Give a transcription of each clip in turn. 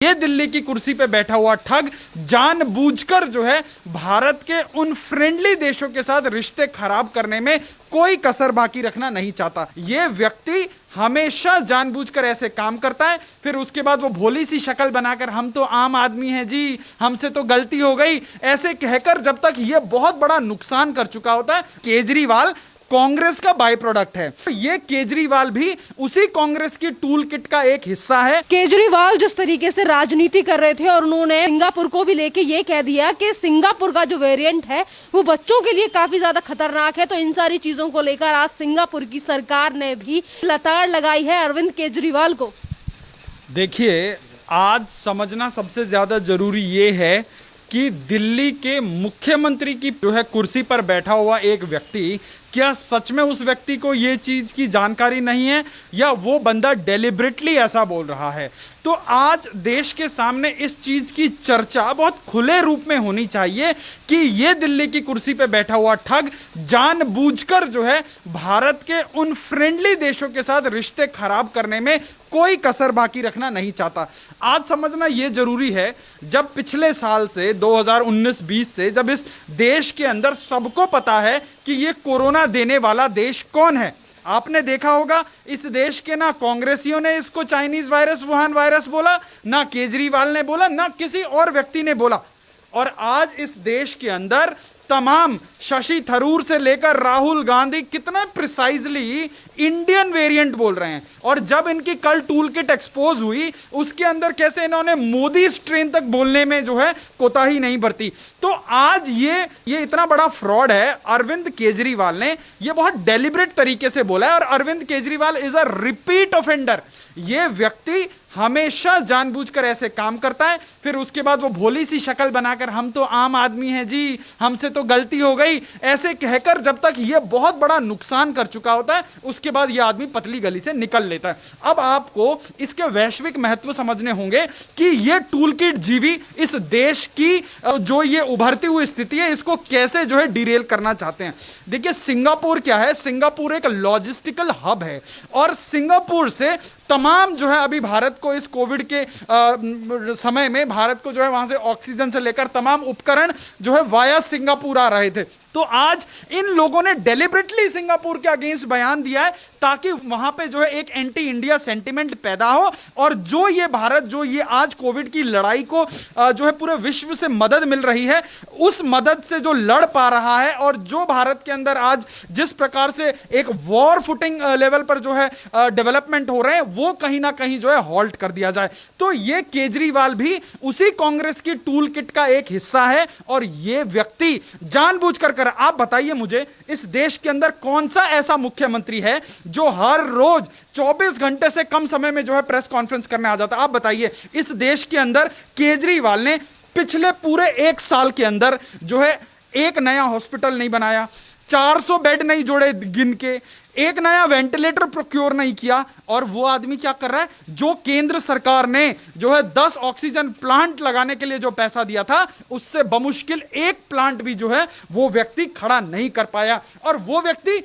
ये दिल्ली की कुर्सी पे बैठा हुआ ठग जानबूझकर जो है भारत के उन फ्रेंडली देशों के साथ रिश्ते खराब करने में कोई कसर बाकी रखना नहीं चाहता। ये व्यक्ति हमेशा जानबूझकर ऐसे काम करता है, फिर उसके बाद वो भोली सी शक्ल बनाकर हम तो आम आदमी हैं जी, हमसे तो गलती हो गई, ऐसे कहकर जब तक ये बहुत बड़ा नुकसान कर चुका होता है। केजरीवाल कांग्रेस का बाय प्रोडक्ट है, ये केजरीवाल भी उसी कांग्रेस की टूल किट का एक हिस्सा है। केजरीवाल जिस तरीके से राजनीति कर रहे थे और उन्होंने सिंगापुर को भी लेके ये कह दिया कि सिंगापुर का जो वेरिएंट है वो बच्चों के लिए काफी ज्यादा खतरनाक है, तो इन सारी चीजों को लेकर आज सिंगापुर की सरकार ने भी लताड़ लगाई है अरविंद केजरीवाल को। देखिए, आज समझना सबसे ज्यादा जरूरी ये है कि दिल्ली के मुख्यमंत्री की जो है कुर्सी पर बैठा हुआ एक व्यक्ति, क्या सच में उस व्यक्ति को ये चीज की जानकारी नहीं है या वो बंदा डेलिबरेटली ऐसा बोल रहा है। तो आज देश के सामने इस चीज की चर्चा बहुत खुले रूप में होनी चाहिए कि ये दिल्ली की कुर्सी पे बैठा हुआ ठग जानबूझकर जो है भारत के उन फ्रेंडली देशों के साथ रिश्ते खराब करने में कोई कसर बाकी रखना नहीं चाहता। आज समझना यह जरूरी है, जब पिछले साल से 2019-20 से जब इस देश के अंदर सबको पता है कि ये कोरोना देने वाला देश कौन है, आपने देखा होगा इस देश के ना कांग्रेसियों ने इसको चाइनीज वायरस, वुहान वायरस बोला, ना केजरीवाल ने बोला, ना किसी और व्यक्ति ने बोला। और आज इस देश के अंदर तमाम शशि थरूर से लेकर राहुल गांधी कितना प्रिसाइजली इंडियन वेरिएंट बोल रहे हैं। और जब इनकी कल टूल किट एक्सपोज हुई, उसके अंदर कैसे इन्होंने मोदी स्ट्रेन तक बोलने में जो है कोताही नहीं बरती। तो आज ये इतना बड़ा फ्रॉड है। अरविंद केजरीवाल ने ये बहुत डेलिब्रेट तरीके से बोला है, और Arvind Kejriwal is a repeat offender. ये व्यक्ति हमेशा जानबूझकर ऐसे काम करता है, फिर उसके बाद वो भोली सी शक्ल बनाकर हम तो आम आदमी हैं जी, हमसे तो गलती हो गई, ऐसे कहकर जब तक ये बहुत बड़ा नुकसान कर चुका होता है, उसके बाद ये आदमी पतली गली से निकल लेता है। अब आपको इसके वैश्विक महत्व समझने होंगे कि ये टूल किट जीवी इस देश की जो ये उभरती हुई स्थिति है, इसको कैसे जो है डिरेल करना चाहते हैं। देखिए, सिंगापुर क्या है? सिंगापुर एक लॉजिस्टिकल हब है, और सिंगापुर से तमाम जो है अभी भारत को इस कोविड के समय में भारत को जो है वहां से ऑक्सीजन से लेकर तमाम उपकरण जो है वाया सिंगापुर आ रहे थे। तो आज इन लोगों ने डेलिबरेटली सिंगापुर के अगेंस्ट बयान दिया है ताकि वहां पे जो है एक एंटी इंडिया सेंटिमेंट पैदा हो, और जो ये भारत जो ये आज कोविड की लड़ाई को जो है पूरे विश्व से मदद मिल रही है, उस मदद से जो लड़ पा रहा है, और जो भारत के अंदर आज जिस प्रकार से एक वॉर फुटिंग लेवल पर जो है डेवलपमेंट हो रहे हैं, वो कहीं ना कहीं जो है हॉल्ट कर दिया जाए। तो ये केजरीवाल भी उसी कांग्रेस की टूल किट का एक हिस्सा है, और ये व्यक्ति जानबूझकर। आप बताइए मुझे, इस देश के अंदर कौन सा ऐसा मुख्यमंत्री है जो हर रोज 24 घंटे से कम समय में जो है प्रेस कॉन्फ्रेंस करने आ जाता है? आप बताइए, इस देश के अंदर केजरीवाल ने पिछले पूरे एक साल के अंदर जो है एक नया हॉस्पिटल नहीं बनाया, 400 बेड नहीं जोड़े गिन के, एक नया वेंटिलेटर प्रोक्योर नहीं किया। और वो आदमी क्या कर रहा है? जो केंद्र सरकार ने जो है 10 ऑक्सीजन प्लांट लगाने के लिए जो पैसा दिया था, उससे बमुश्किल एक प्लांट भी जो है वो व्यक्ति खड़ा नहीं कर पाया। और वो व्यक्ति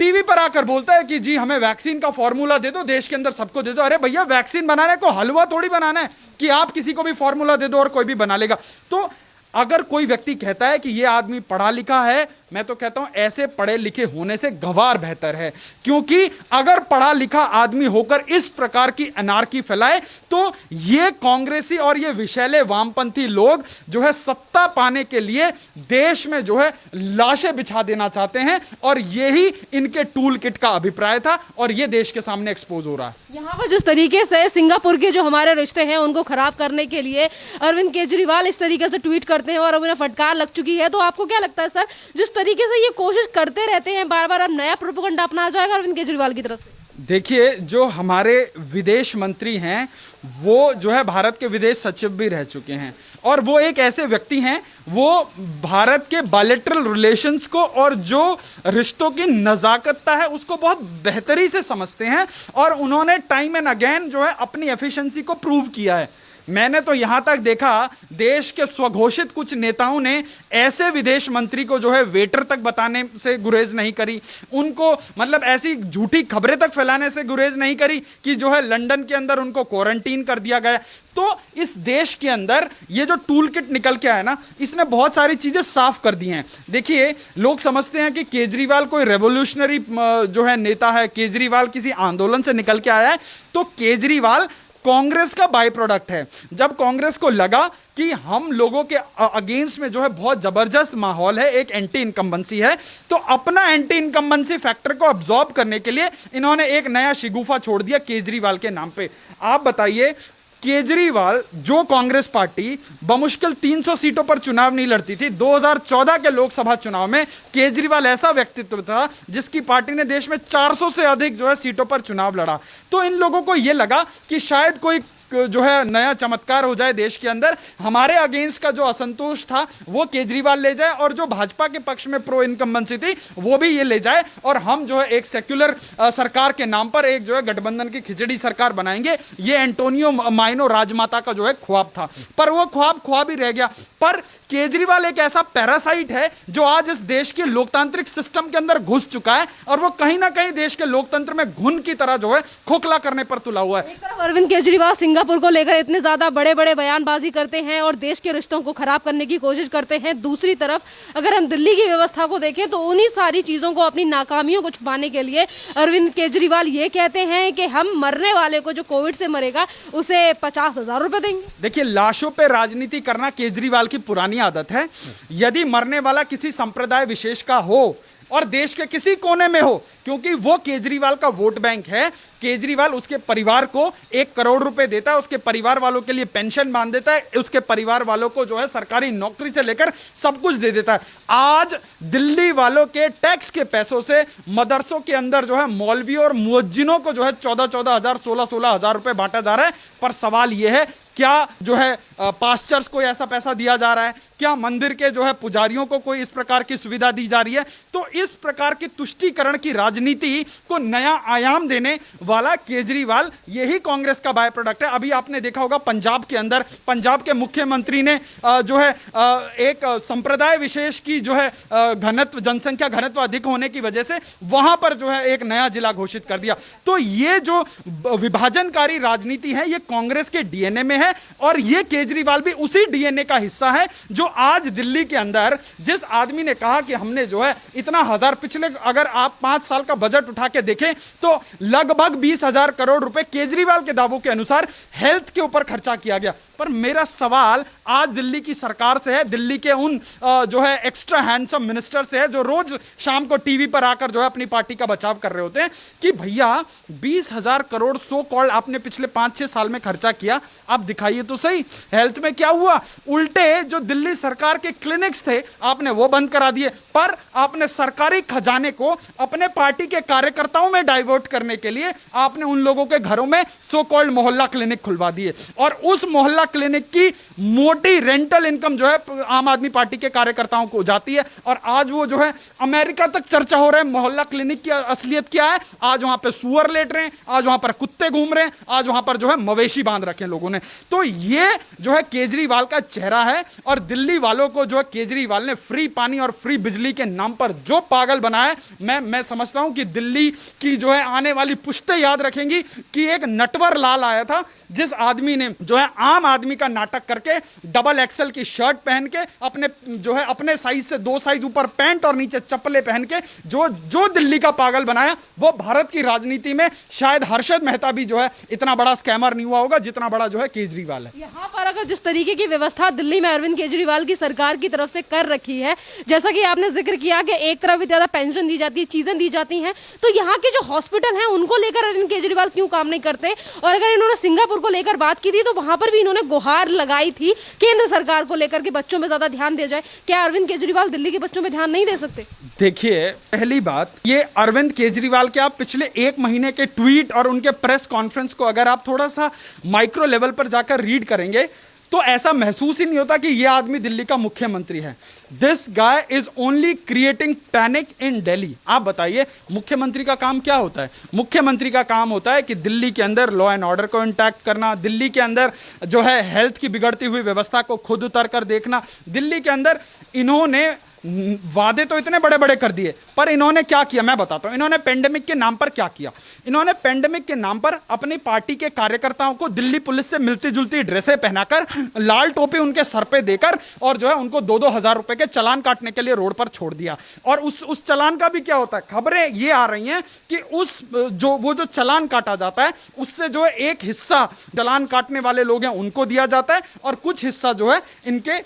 टीवी पर आकर बोलता है कि जी हमें वैक्सीन का फॉर्मूला दे दो, देश के अंदर सबको दे दो। अरे भैया, वैक्सीन बनाने को हलवा थोड़ी बनाना है कि आप किसी को भी फॉर्मूला दे दो और कोई भी बना लेगा। तो अगर कोई व्यक्ति कहता है कि यह आदमी पढ़ा लिखा है, मैं तो कहता हूं ऐसे पढ़े लिखे होने से गंवार बेहतर है। क्योंकि अगर पढ़ा लिखा आदमी होकर इस प्रकार की अनार्की फैलाए, तो ये कांग्रेसी और ये विषैले वामपंथी लोग जो है सत्ता पाने के लिए देश में जो है लाशें बिछा देना चाहते हैं, और यही इनके टूल किट का अभिप्राय था, और ये देश के सामने एक्सपोज हो रहा है। यहाँ पर जिस तरीके से सिंगापुर के जो हमारे रिश्ते हैं उनको खराब करने के लिए अरविंद केजरीवाल इस तरीके से ट्वीट करते हैं और उन्हें फटकार लग चुकी है, तो आपको क्या लगता है सर, जिस तरीके से ये कोशिश करते रहते हैं बार बार, अब नया प्रोपेगेंडा अपनाया जाएगा अरविंद केजरीवाल की तरफ से? देखिए, जो हमारे विदेश मंत्री हैं वो जो है भारत के विदेश सचिव भी रह चुके हैं, और वो एक ऐसे व्यक्ति हैं, वो भारत के बायलैटरल रिलेशंस को और जो रिश्तों की नज़ाकतता है उसको बहुत बेहतरी से समझते हैं, और उन्होंने टाइम एंड अगेन जो है अपनी एफिशिएंसी को प्रूव किया है। मैंने तो यहां तक देखा, देश के स्वघोषित कुछ नेताओं ने ऐसे विदेश मंत्री को जो है वेटर तक बताने से गुरेज नहीं करी, उनको मतलब ऐसी झूठी खबरें तक फैलाने से गुरेज नहीं करी कि जो है लंदन के अंदर उनको क्वारंटीन कर दिया गया। तो इस देश के अंदर ये जो टूल किट निकल के आया ना, इसने बहुत सारी चीजें साफ कर दी हैं। देखिए, लोग समझते हैं कि केजरीवाल कोई रेवोल्यूशनरी जो है नेता है, केजरीवाल किसी आंदोलन से निकल के आया है, तो केजरीवाल कांग्रेस का बाय प्रोडक्ट है। जब कांग्रेस को लगा कि हम लोगों के अगेंस्ट में जो है बहुत जबरदस्त माहौल है, एक एंटी इनकम्बेंसी है, तो अपना एंटी इनकम्बेंसी फैक्टर को अब्सॉर्ब करने के लिए इन्होंने एक नया शिगुफा छोड़ दिया केजरीवाल के नाम पे। आप बताइए, केजरीवाल जो कांग्रेस पार्टी बमुश्किल 300 सीटों पर चुनाव नहीं लड़ती थी, 2014 के लोकसभा चुनाव में केजरीवाल ऐसा व्यक्तित्व था जिसकी पार्टी ने देश में 400 से अधिक जो है सीटों पर चुनाव लड़ा। तो इन लोगों को यह लगा कि शायद कोई जो है नया चमत्कार हो जाए देश के अंदर, हमारे अगेंस्ट का जो असंतोष था वो केजरीवाल ले जाए और जो भाजपा के पक्ष में प्रो इनकम्बेंसी थी वो भी ये ले जाए, और हम जो है एक सेक्युलर सरकार के नाम पर एक जो है गठबंधन की खिचड़ी सरकार बनाएंगे। ये एंटोनियो माइनो राजमाता का जो है ख्वाब था, पर वो ख्वाब ही रह गया। पर केजरीवाल एक ऐसा पैरासाइट है जो आज इस देश के लोकतांत्रिक सिस्टम के अंदर घुस चुका है, और वो कहीं ना कहीं देश के लोकतंत्र में घुन की तरह जो है खोखला करने पर तुला हुआ है। एक तरफ अरविंद केजरीवाल सिंगापुर को लेकर इतने ज्यादा बड़े बड़े बयानबाजी करते हैं और देश के रिश्तों को खराब करने की कोशिश करते हैं, दूसरी तरफ अगर हम दिल्ली की व्यवस्था को देखें तो उन्हीं सारी चीजों को, अपनी नाकामियों को छुपाने के लिए अरविंद केजरीवाल ये कहते हैं कि हम मरने वाले को जो कोविड से मरेगा उसे 50,000 रुपए देंगे। देखिए, लाशों पे राजनीति करना केजरीवाल की पुरानी आदत है। यदि मरने वाला किसी संप्रदाय विशेष का हो और देश के किसी कोने में हो, क्योंकि वो केजरीवाल का वोट बैंक है, केजरीवाल उसके परिवार को 1 करोड़ रुपए देता है, उसके परिवार वालों के लिए पेंशन बांध देता है, उसके परिवार वालों को जो है सरकारी नौकरी से लेकर सब कुछ दे देता है। आज दिल्ली वालों के टैक्स के पैसों से मदरसों के अंदर जो है मौलवियों और मुअज्जिनों को जो है 14,000 हजार 16,000 रुपए बांटा जा रहा है। पर सवाल यह है, क्या जो है पास्टर्स को ऐसा पैसा दिया जा रहा है? क्या मंदिर के जो है पुजारियों को कोई इस प्रकार की सुविधा दी जा रही है? तो इस प्रकार की तुष्टीकरण की राजनीति को नया आयाम देने वाला केजरीवाल, यही कांग्रेस का बाय प्रोडक्ट है। अभी आपने देखा होगा पंजाब के अंदर, पंजाब के मुख्यमंत्री ने जो है एक संप्रदाय विशेष की जो है घनत्व, जनसंख्या घनत्व अधिक होने की वजह से वहां पर जो है एक नया जिला घोषित कर दिया। तो ये जो विभाजनकारी राजनीति है, ये कांग्रेस के डीएनए में है, और ये केजरीवाल भी उसी डीएनए का हिस्सा है जो आज दिल्ली के अंदर, जिस आदमी ने कहा कि हमने जो है इतना हजार, पिछले अगर आप 5 साल का बजट उठा के देखें तो लगभग 20,000 करोड़ रुपए केजरीवाल के दावों के अनुसार हेल्थ के ऊपर खर्चा किया गया। पर मेरा सवाल आज दिल्ली की सरकार से है, दिल्ली के उन जो है एक्स्ट्रा हैंडसम मिनिस्टर से है, जो रोज शाम को टीवी पर आकर जो है अपनी पार्टी का बचाव कर रहे होते हैं कि भैया 20,000 करोड़ सो कॉल्ड आपने पिछले 5-6 साल में खर्चा किया, आप दिखाइए तो सही हेल्थ में क्या हुआ। उल्टे जो दिल्ली सरकार के क्लिनिक्स थे आपने वो बंद करा दिए, पर आपने सरकारी खजाने को अपने पार्टी के कार्यकर्ताओं में डाइवर्ट करने के लिए आपने उन लोगों के घरों में सो कॉल्ड मोहल्ला क्लिनिक खुलवा दिए, और उस मोहल्ला क्लिनिक की मोटी रेंटल इनकम जो है आम आदमी पार्टी के कार्यकर्ताओं को जाती है। और आज वो जो है अमेरिका तक चर्चा हो रहा है मोहल्ला क्लिनिक की असलियत क्या है। आज वहां पे सुअर लेट रहे हैं, आज वहां पर कुत्ते घूम रहे हैं, आज वहां पर जो है मवेशी बांध रखे हैं लोगों ने। तो ये जो है केजरीवाल का चेहरा है, और दिल्ली वालों को जो है केजरीवाल ने फ्री पानी और फ्री बिजली के नाम पर जो पागल बनाया, मैं समझता हूं कि दिल्ली की जो है आने वाली पुश्तें याद रखेंगी कि एक नटवर लाल आया था, जिस आदमी ने जो है आम आदमी का नाटक करके डबल एक्सेल की शर्ट पहन के अपने जो है अपने साइज से 2 साइज ऊपर पैंट और नीचे चप्पलें पहन के जो दिल्ली का पागल बनाया, वो भारत की राजनीति में शायद हर्षद मेहता भी जो है इतना बड़ा स्कैमर नहीं हुआ होगा जितना बड़ा जो है केजरीवाल है। यहाँ पर अगर जिस तरीके की व्यवस्था दिल्ली में अरविंद केजरीवाल की सरकार की तरफ से कर रखी है, जैसा कि आपने जिक्र किया कि एक तरफ ज्यादा पेंशन दी जाती है, चीजें दी जाती हैं, तो यहाँ के जो हॉस्पिटल हैं उनको लेकर अरविंद केजरीवाल क्यों काम नहीं करते? और अगर इन्होंने सिंगापुर को लेकर बात की थी तो वहां पर भी इन्होंने गुहार लगाई थी केंद्र सरकार को लेकर कि बच्चों में ज्यादा ध्यान दिया जाए। क्या अरविंद केजरीवाल दिल्ली के बच्चों में ध्यान नहीं दे सकते? देखिए, पहली बात, ये अरविंद केजरीवाल के आप पिछले 1 महीने के ट्वीट और उनके प्रेस कॉन्फ्रेंस को अगर आप थोड़ा सा माइक्रो लेवल पर जाकर रीड करेंगे तो ऐसा महसूस ही नहीं होता कि यह आदमी दिल्ली का मुख्यमंत्री है। This guy is only creating panic in Delhi. आप बताइए मुख्यमंत्री का काम क्या होता है? मुख्यमंत्री का काम होता है कि दिल्ली के अंदर लॉ एंड ऑर्डर को इंटैक्ट करना, दिल्ली के अंदर जो है हेल्थ की बिगड़ती हुई व्यवस्था को खुद उतर कर देखना। दिल्ली के अंदर इन्होंने वादे तो इतने बड़े बड़े कर दिए, पर इन्होंने क्या किया मैं बताता हूं। इन्होंने पेंडेमिक के नाम पर क्या किया? इन्होंने पेंडेमिक के नाम पर अपनी पार्टी के कार्यकर्ताओं को दिल्ली पुलिस से मिलती जुलती ड्रेसें पहनाकर, लाल टोपी उनके सर पे देकर और जो है उनको 2-2 हजार रुपए के चालान काटने के लिए रोड पर छोड़ दिया। और उस चालान का भी क्या होता है? खबरें ये आ रही हैं कि वो जो चालान काटा जाता है उससे जो है एक हिस्सा चालान काटने वाले लोग हैं उनको दिया जाता है और कुछ हिस्सा जो है इनके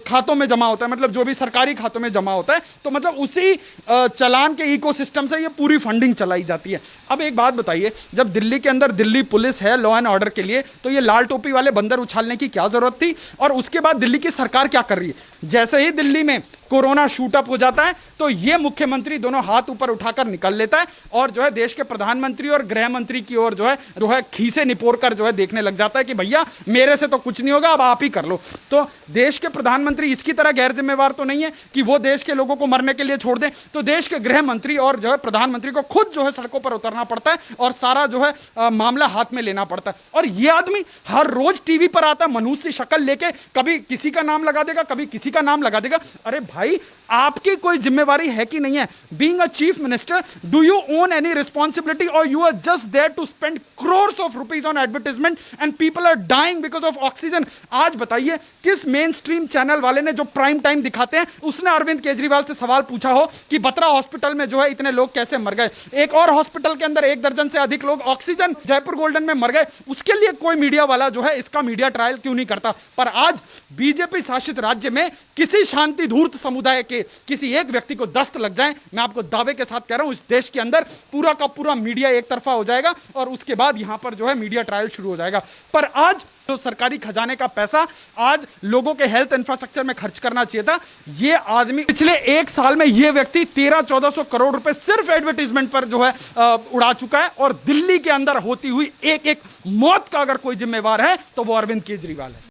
खातों में जमा होता है, मतलब जो भी सरकारी खातों में जमा होता है। तो मतलब उसी चालान के इकोसिस्टम से ये पूरी फंडिंग चलाई जाती है। अब एक बात बताइए, जब दिल्ली के अंदर दिल्ली पुलिस है लॉ एंड ऑर्डर के लिए, तो ये लाल टोपी वाले बंदर उछालने की क्या जरूरत थी? और उसके बाद दिल्ली की सरकार क्या कर रही है? जैसे ही दिल्ली में कोरोना शूट अप हो जाता है तो ये मुख्यमंत्री दोनों हाथ ऊपर उठाकर निकल लेता है और जो है देश के प्रधानमंत्री और गृह मंत्री की ओर जो है खीसे निपोर कर जो है देखने लग जाता है कि भैया मेरे से तो कुछ नहीं होगा, अब आप ही कर लो। तो देश के प्रधानमंत्री इसकी तरह गैर जिम्मेवार तो नहीं है कि वो देश के लोगों को मरने के लिए छोड़ दें। तो देश के गृह मंत्री और जो है प्रधानमंत्री को खुद जो है सड़कों पर उतरना पड़ता है और सारा जो है मामला हाथ में लेना पड़ता है। और ये आदमी हर रोज टीवी पर आता है मनुष्य सी शक्ल लेके, कभी किसी का नाम लगा देगा, कभी किसी का नाम लगा देगा। अरे भाई आपकी कोई जिम्मेवारी है कि नहीं है? Being a chief minister, do you own any responsibility or you are just there to spend crores of rupees on advertisement and people are dying because of oxygen? आज बताइए किस मेन स्ट्रीम चैनल वाले ने जो prime time दिखाते हैं उसने अरविंद केजरीवाल से सवाल पूछा हो कि बत्रा हॉस्पिटल में जो है इतने लोग कैसे मर गए, एक और हॉस्पिटल के अंदर 1 दर्जन से अधिक लोग ऑक्सीजन जयपुर गोल्डन में मर गए, उसके लिए कोई मीडिया वाला जो है इसका मीडिया ट्रायल क्यों नहीं करता? पर आज बीजेपी शासित राज्य में किसी शांति धूर्त समुदाय के किसी एक व्यक्ति को दस्त लग जाए, मैं आपको दावे के साथ कह रहा हूं इस देश के अंदर पूरा का पूरा मीडिया एक तरफा हो जाएगा और उसके बाद यहां पर जो है मीडिया ट्रायल शुरू हो जाएगा। पर आज जो सरकारी खजाने का पैसा आज लोगों के हेल्थ इंफ्रास्ट्रक्चर में खर्च करना चाहिए था, ये आदमी पिछले 1 साल में ये व्यक्ति 1300-1400 करोड़ रुपए सिर्फ एडवर्टीजमेंट पर जो है उड़ा चुका है। और दिल्ली के अंदर होती हुई एक एक मौत का अगर कोई जिम्मेवार है तो वो अरविंद केजरीवाल है।